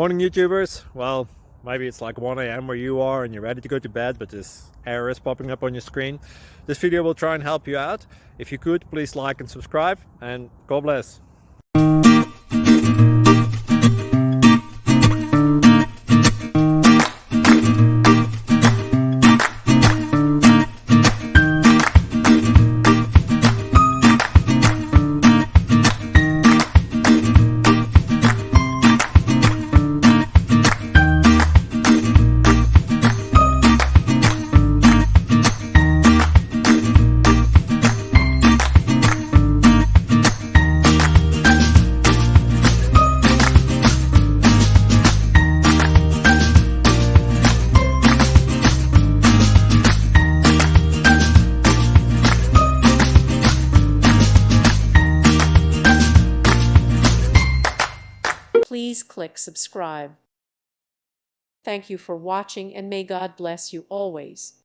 Morning YouTubers. Well, maybe it's like 1 a.m. where you are and you're ready to go to bed, but this error is popping up on your screen. This video will try and help you out. If you could, please like and subscribe, and God bless. Please click subscribe. Thank you for watching, and may God bless you always.